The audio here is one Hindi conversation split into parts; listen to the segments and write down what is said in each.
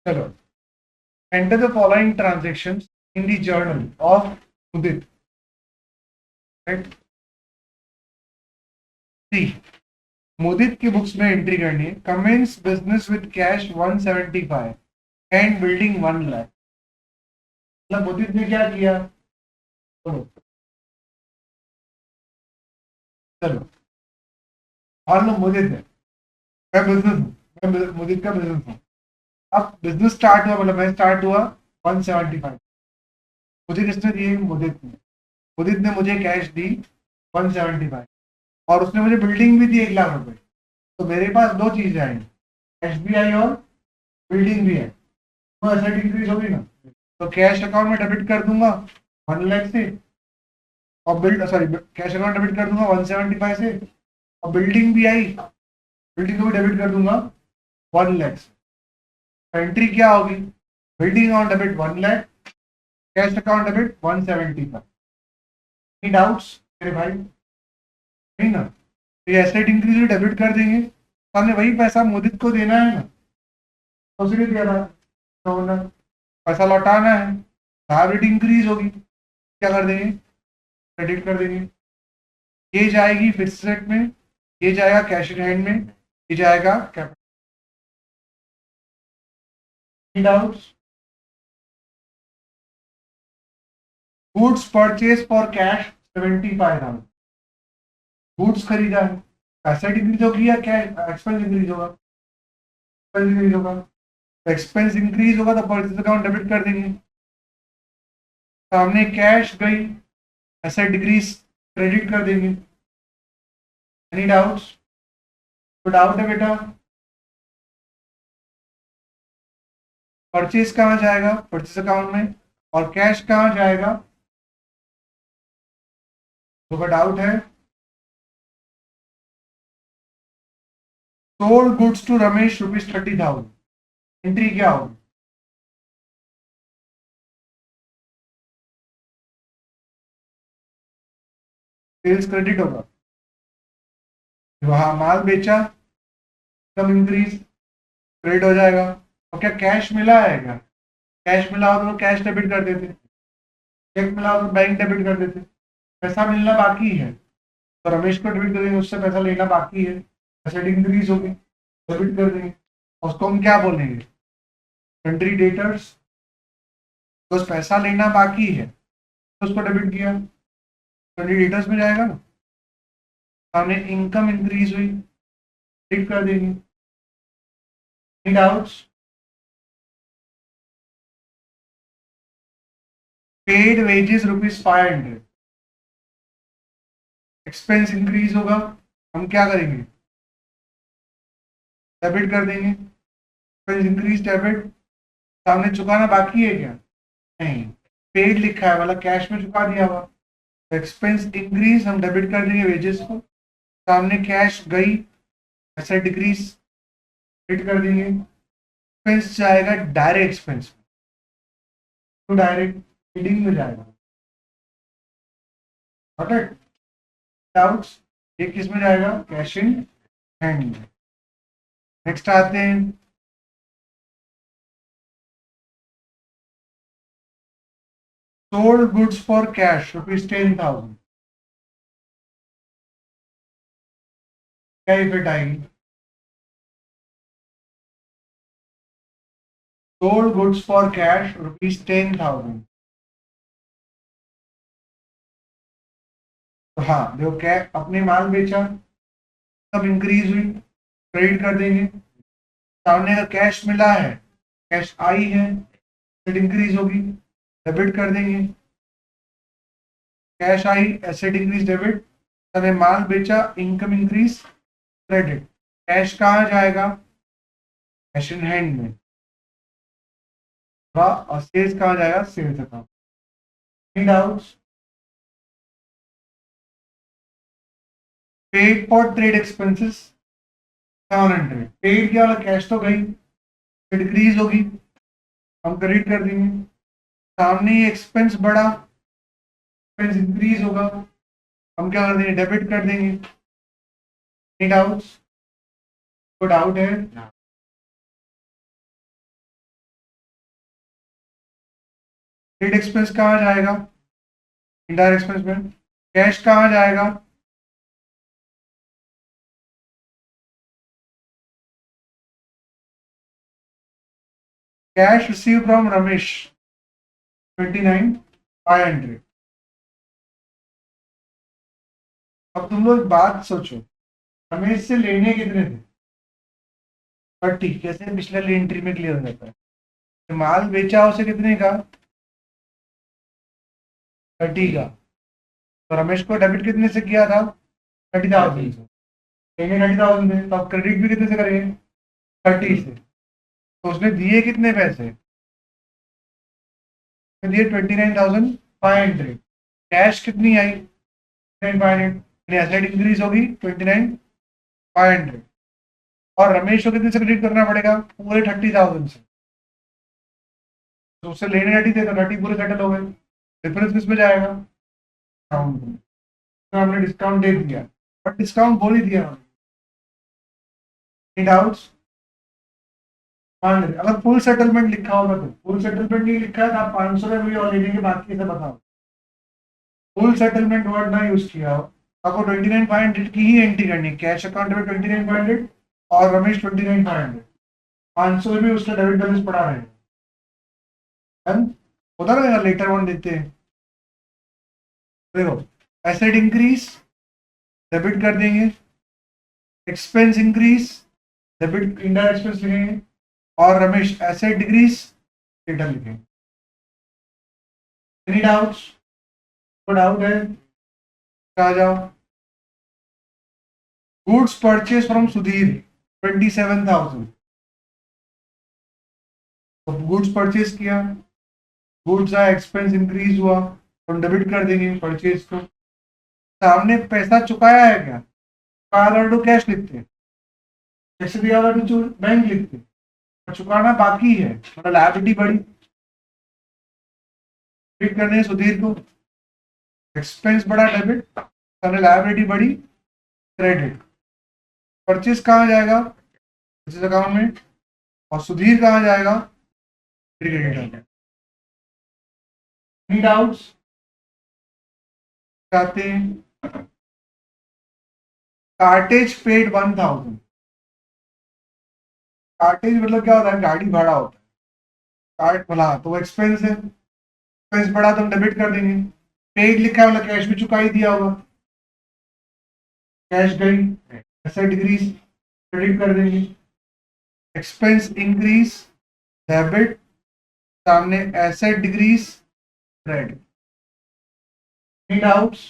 चलो, enter the following transaction in the journal of Udit, right. See, Mudit की बुक्स में एंट्री करनी है, commences business with cash 175 and building 1 lakh. मतलब मुदित ने क्या किया? चलो चलो, मान लो मुदित है, मैं बिजनेस हूँ, मैं मुदित का बिजनेस हूँ। अब बिजनेस स्टार्ट हुआ, मतलब मैं स्टार्ट हुआ 175, मुझे किसने दिए? मुदित ने। मुदित ने मुझे कैश दी 175 और उसने मुझे बिल्डिंग भी दी 1 लाख रुपए। तो मेरे पास दो चीजें आई, कैश भी आई और बिल्डिंग भी है, तो एसेट इंक्रीज होगी ना। तो कैश अकाउंट में डेबिट कर दूंगा 1 लाख से, और build sorry cash account debit कर दूंगा 175 से, और बिल्डिंग भी आई, बिल्डिंग को भी डेबिट कर दूंगा 1 लाख से। एंट्री क्या होगी? Building account debit 1 lakh, cash account debit 175। Any doubts मेरे भाई? नहीं ना? तो ये एसेट इंक्रीज डेबिट कर देंगे, हमने वही पैसा मुदित को देना है ना, तो उसी दे रहा है, तो ना पैसा लौटाना है, लायबिलिटी इंक्रीज होगी, क्या कर देंगे? क्रेडिट कर देंगे। ये जाएगी फिक्स रेट में, ये जाएगा कैश इन हैंड में, ये जाएगा capital. Doubts? Goods purchase for cash 75,000, goods खरीदा है, एसेट इंक्रीज होगी या क्या एक्सपेंस इंक्रीज होगा? एक्सपेंस इंक्रीज होगा, एक्सपेंस इंक्रीज होगा तो परचेज अकाउंट डेबिट कर देंगे। सामने कैश गई, एसेट डिक्रीज, क्रेडिट कर देंगे। Any doubts? तो डाउट है बेटा? परचेज कहाँ जाएगा? परचेज अकाउंट में। और कैश कहाँ जाएगा? तो डाउट है? Sold goods to Ramesh ₹30,000, entry क्या होगी? सेल्स क्रेडिट होगा, वहां माल बेचा, कम इंक्रीज, क्रेडिट हो जाएगा। और क्या कैश मिला है क्या? कैश मिला हो तो कैश डेबिट कर देते, चेक मिला हो तो बैंक डेबिट कर देते। पैसा मिलना बाकी है तो रमेश को डेबिट कर देंगे, उससे पैसा लेना बाकी है, एसेट इंक्रीज होगी, डेबिट कर देंगे। उसको हम क्या बोलेंगे? Country debtors. तो पैसा लेना बाकी है तो उसको डेबिट किया, कंट्री डेटर्स में जाएगा ना। सामने इनकम इंक्रीज हुई, क्रेडिट कर देंगे। Doubts? Paid wages ₹500, expense increase होगा, हम क्या करेंगे? डेबिट कर देंगे, एक्सपेंस इंक्रीज डेबिट। सामने चुकाना बाकी है क्या? नहीं, पेड लिखा है वाला कैश में चुका दिया हुआ, एक्सपेंस इंक्रीज हम डेबिट कर देंगे वेजेस को। सामने कैश गई, एसेट डिक्रीज, क्रेडिट कर देंगे। एक्सपेंस जाएगा डायरेक्ट एक्सपेंस में, तो डायरेक्ट बिलिंग में जाएगा। Alright, doubts? ये किस में जाएगा? कैश इन हैंड में। नेक्स्ट आते हैं, सोल्ड गुड्स फॉर कैश ₹10,000, क्या इफेक्ट आएगी? Sold goods for cash ₹10,000। तो हाँ देखो, क्या अपने माल बेचा, सब इंक्रीज हुई, क्रेडिट कर देंगे। सामने का कैश मिला है, कैश आई है, इंक्रीज होगी, डेबिट कर देंगे। Cash I, asset increase, debit. हमें माल बेचा, इनकम इंक्रीज, क्रेडिट। कैश कहाँ जाएगा? कैश इन हैंड में। और सेल्स कहाँ जाएगा? Sales account. Doubts? Paid for trade expenses 700, paid क्या वाला? कैश तो गई, डिक्रीज होगी, हम क्रेडिट कर देंगे। सामने ही एक्सपेंस बढ़ा, एक्सपेंस इंक्रीज होगा, हम क्या कर देंगे? डेबिट कर देंगे। डाउट्स? तो डाउट है? ट्रेड एक्सपेंस कहाँ जाएगा, इनडायरेक्ट एक्सपेंस में। कैश कहाँ जाएगा, कैश रिसीव फ्रॉम रमेश 29,500। अब तुम लोग बात सोचो, रमेश से लेने कितने थे, 30। कैसे पिछले एंट्री में क्लियर हो जाता है, माल बेचा उसे कितने का, 30 का। तो रमेश को डेबिट कितने से किया था, 30,000 से। लेंगे 30,000 से, तो अब क्रेडिट भी कितने से करेंगे, 30 से। तो उसने दिए कितने पैसे, दिए 29,500। कैश कितनी आई, 29,500। एसेट इंक्रीज होगी 29,500। और रमेश को कितने से क्रेडिट करना पड़ेगा, पूरे 30,000 से। तो उससे लेने 30 थे, तो 30 पूरे सेटल हो गए। डिफरेंस किस में जाएगा, डिस्काउंट में। तो हमने डिस्काउंट दे दिया, बट डिस्काउंट बोल ही दिया। डाउट्स, मान लीजिए अगर फुल सेटलमेंट लिखा होगा, तो फुल सेटलमेंट नहीं लिखा है तो आप 500 रुपये और लेने के बाकी से बताओ। फुल सेटलमेंट वर्ड ना यूज किया हो, आपको 29,500 की ही एंट्री करनी, कैश अकाउंट में 29,500 और रमेश 29,500, 500 भी उसका डेबिट बैलेंस पड़ा रहेगा। होता रहेगा, लेटर वन देते हैं। देखो, एसेट इंक्रीज, डेबिट कर देंगे। Expense increase, debit, indirect expense लिखेंगे। और रमेश एसेट डिक्रीज, डेटा लिखेंगे। एनी डाउट्स, कोई डाउट है, आ जाओ। Goods purchase from Sudhir 27,000। तो गुड्स परचेज किया, गुड्स आया, एक्सपेंस इंक्रीज हुआ, तो हम डेबिट कर देंगे परचेज को। सामने पैसा चुकाया है क्या, चुकाया टू कैश लिखते हैं, कैसे दिया वाला टू बैंक लिखते हैं। और चुकाना बाकी है, मतलब लायबिलिटी बढ़ी, डेबिट करने हैं सुधीर को। एक्सपेंस बढ़ा डेबिट, सामने लायबिलिटी बढ़ी क्रेडिट। परचेज कहाँ जाएगा, परचेज अकाउंट में। और सुधीर कहाँ जाएगा, क्रेडिट। एनी डाउट्स, चाहते हैं। Cartridge paid 1,000। कार्टेज मतलब क्या होता है, गाड़ी भाड़ा होता है। कार्ट भला तो वो एक्सपेंस है, एक्सपेंस बढ़ा तो हम डेबिट कर देंगे। पेड लिखा है मतलब कैश भी चुका ही दिया होगा, कैश गई, एसेट डिक्रीज, क्रेडिट कर देंगे। एक्सपेंस इंक्रीज, डेबिट, सामने asset decrease, credit. Any doubts,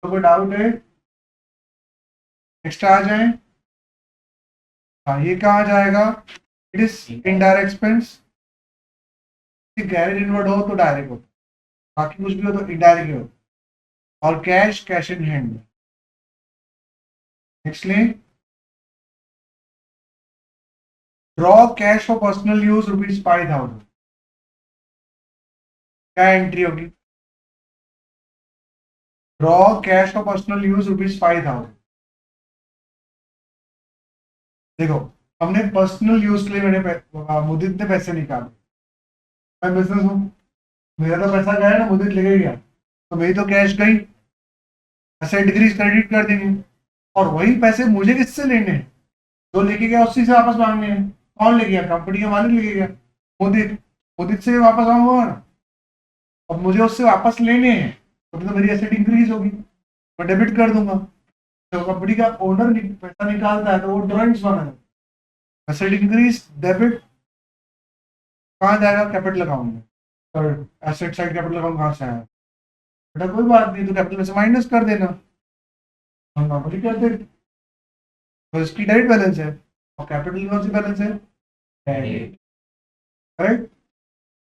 तो कोई डाउट है, नेक्स्ट आ जाए। हाँ, ये कहाँ जाएगा, it is indirect expense. Garage inward हो तो डायरेक्ट हो, बाकी कुछ भी हो तो इनडायरेक्ट हो। और cash, cash in hand. Next लें, draw cash for personal use ₹5,000। क्या एंट्री होगी, draw cash for personal use ₹5,000। देखो, हमने पर्सनल यूज के लिए मुदित ने पैसे निकाले। मैं बिजनेस हूँ, मेरा तो पैसा गया ना, मुदित लेके गया, तो मेरी तो कैश गई, एसेट डिक्रीज क्रेडिट कर देंगे। और वही पैसे मुझे किससे लेने हैं, जो लेके गया उसी से वापस मांगने हैं। कौन ले गया, कंपनी का मालिक लेके गया, मुदित। मुदित से वापस मांगूंगा ना, अब मुझे उससे वापस लेने हैं, तो मेरी एसेट इंक्रीज होगी, मैं डेबिट कर दूंगा। तो कंपनी का ओनर पैसा निकालता है तो वो ड्रॉइंग्स बनाए, एसेट इंक्रीज, डेबिट कहाँ जाएगा, कैपिटल अकाउंट में। और एसेट साइड कैपिटल अकाउंट कहाँ से आया, बेटा कोई बात नहीं, तो कैपिटल में से माइनस कर देना, हम नॉर्मली कर देते। तो इसकी डेबिट बैलेंस है, और कैपिटल कौन सी बैलेंस है, करेक्ट।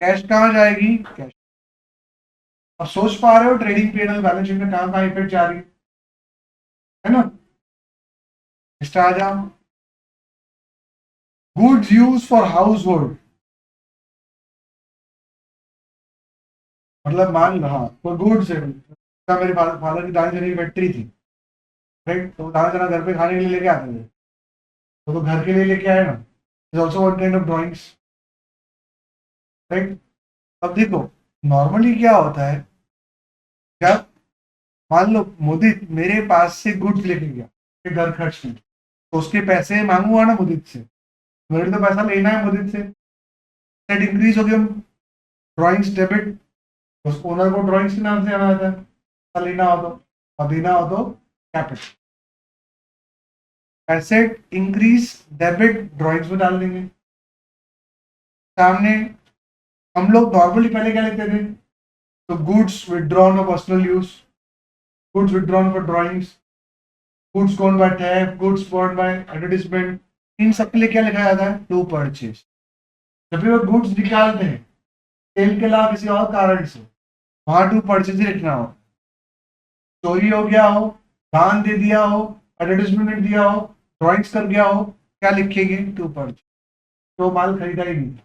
कैश कहाँ जाएगी, कैश। अब सोच पा रहे हो ट्रेडिंग पीएनएल बैलेंस शीट में कहाँ कहाँ इफेक्ट जा रही है ना। नेक्स्ट आ जाओ, goods use for house hold. मतलब मान लो, हाँ कोई गुड्स है, मेरे फादर की दाल चने की फैक्ट्री थी, राइट। तो दाल चना घर पे खाने के लिए लेके आते थे, तो घर के लिए लेके आए ना, is also one kind of drawings, right. अब देखो, नॉर्मली क्या होता है, जब मान लो मुदित मेरे पास से गुड्स लेके गया के घर खर्च में, तो उसके पैसे मांगूंगा ना मुदित से, मेरे तो पैसा लेना है मुदित से, सेट इंक्रीज हो गया, ड्रॉइंग्स डेबिट, उस ओनर को ड्रॉइंग्स के नाम से आना आता है, पैसा लेना हो तो, और देना हो तो capital. Asset increase debit drawings में डाल देंगे सामने। हम लोग नॉर्मली पहले क्या लेते थे, तो goods withdrawn for personal use, goods withdrawn for drawings, goods gone by theft, goods borne by advertisement, इन सब के लिए क्या लिखा जाता है, टू परचेज। जब भी वो गुड्स निकालते हैं सेल के अलावा किसी और कारण से, वहां टू परचेज लिखना हो, चोरी हो गया हो, दान दे दिया हो, एडवर्टाइजमेंट दिया हो, ड्रॉइंग्स कर गया हो, क्या लिखेंगे, टू परचेज, तो माल खरीदा ही नहीं।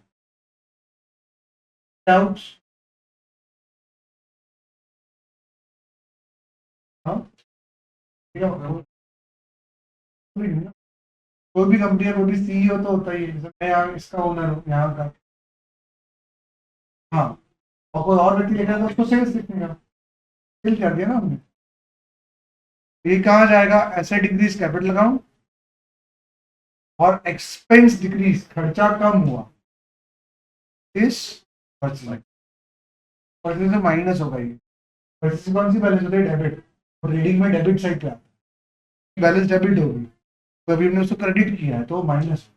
डाउट्स? हाँ, ठीक है, कोई भी कंपनी है, कोई भी सीईओ तो होता ही है, जैसे मैं यहाँ इसका ओनर हूँ यहाँ का, हाँ, और कोई और व्यक्ति लिखा है तो उसको सेल्स लिखेगा, सेल कर दिया ना हमने। ये कहाँ जाएगा, एसेट डिक्रीज कैपिटल लगाऊं, और एक्सपेंस डिक्रीज खर्चा कम हुआ, इस परचेज, परचेज से माइनस होगा ये, परचेज कौन सी बैलेंस होती है, डेबिट, और रीडिंग में डेबिट साइड पे आता है, बैलेंस डेबिट होगी, तो अभी हमने उसको क्रेडिट किया है तो माइनस।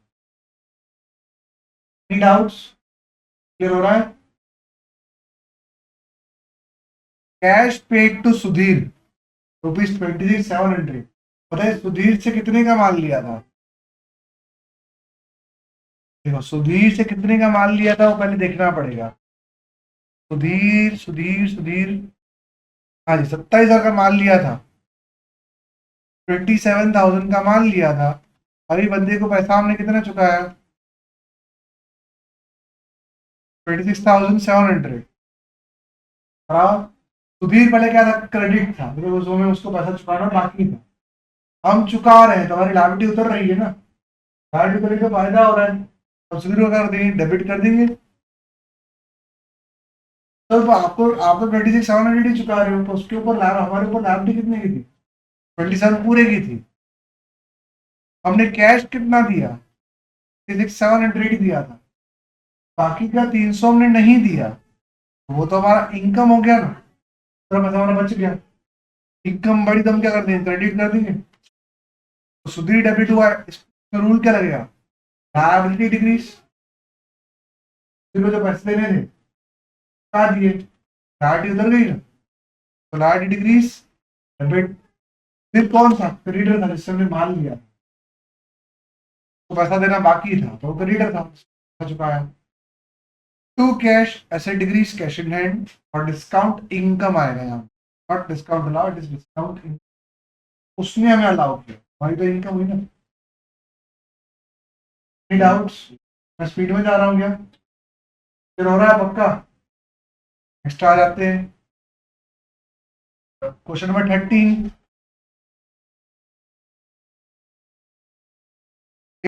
Any doubts? क्लियर हो रहा है? कैश पेड टू सुधीर ₹26,700, बताइए सुधीर से कितने का माल लिया था, देखो सुधीर से कितने का माल लिया था वो पहले देखना पड़ेगा। सुधीर सुधीर सुधीर, हाँ जी 27,000 का माल लिया था, 27,000 का माल लिया था, अभी बंदे को पैसा हमने कितना चुकाया, 26,700। हाँ, सुधीर पहले क्या था, क्रेडिट था, मतलब उसमें उसको पैसा चुकाना बाकी था, हम चुका रहे हैं तो हमारी लायबिलिटी उतर रही है ना, लायबिलिटी उतरने का फायदा हो रहा है, अब सुधीर को कर देंगे, डेबिट कर देंगे। तो आपको आप तो 26,700 ही चुका रहे हो, तो उसके ऊपर हमारे ऊपर लायबिलिटी कितने की थी, 27 पूरे की थी, हमने कैश कितना दिया, 26,700 दिया था, बाकी का 300 हमने नहीं दिया, वो तो हमारा इनकम हो गया ना, पूरा पैसा हमारा बच गया, इनकम बड़ी तो हम क्या कर देंगे, क्रेडिट कर देंगे, तो सुधीर डेबिट हुआ, इसमें रूल क्या लगेगा, लायबिलिटी डिक्रीज, जो पैसे देने थे हटा दिए, लायबिलिटी उतर गई ना, तो लायबिलिटी डिक्रीज, डेबिट, फिर कौन सा क्रेडिटर था जिससे हमने माल लिया, तो पैसा देना बाकी था तो वो क्रेडिटर था, चुकाया। To cash asset decrease cash in hand, और डिस्काउंट इनकम आएगा यहाँ, not discount allow, it is discount income, उसने हमें अलाउ किया, हमारी तो इनकम हुई ना। Any doubts? मैं स्पीड में जा रहा हूँ क्या, फिर हो रहा है पक्का? नेक्स्ट आ जाते हैं, क्वेश्चन नंबर 13,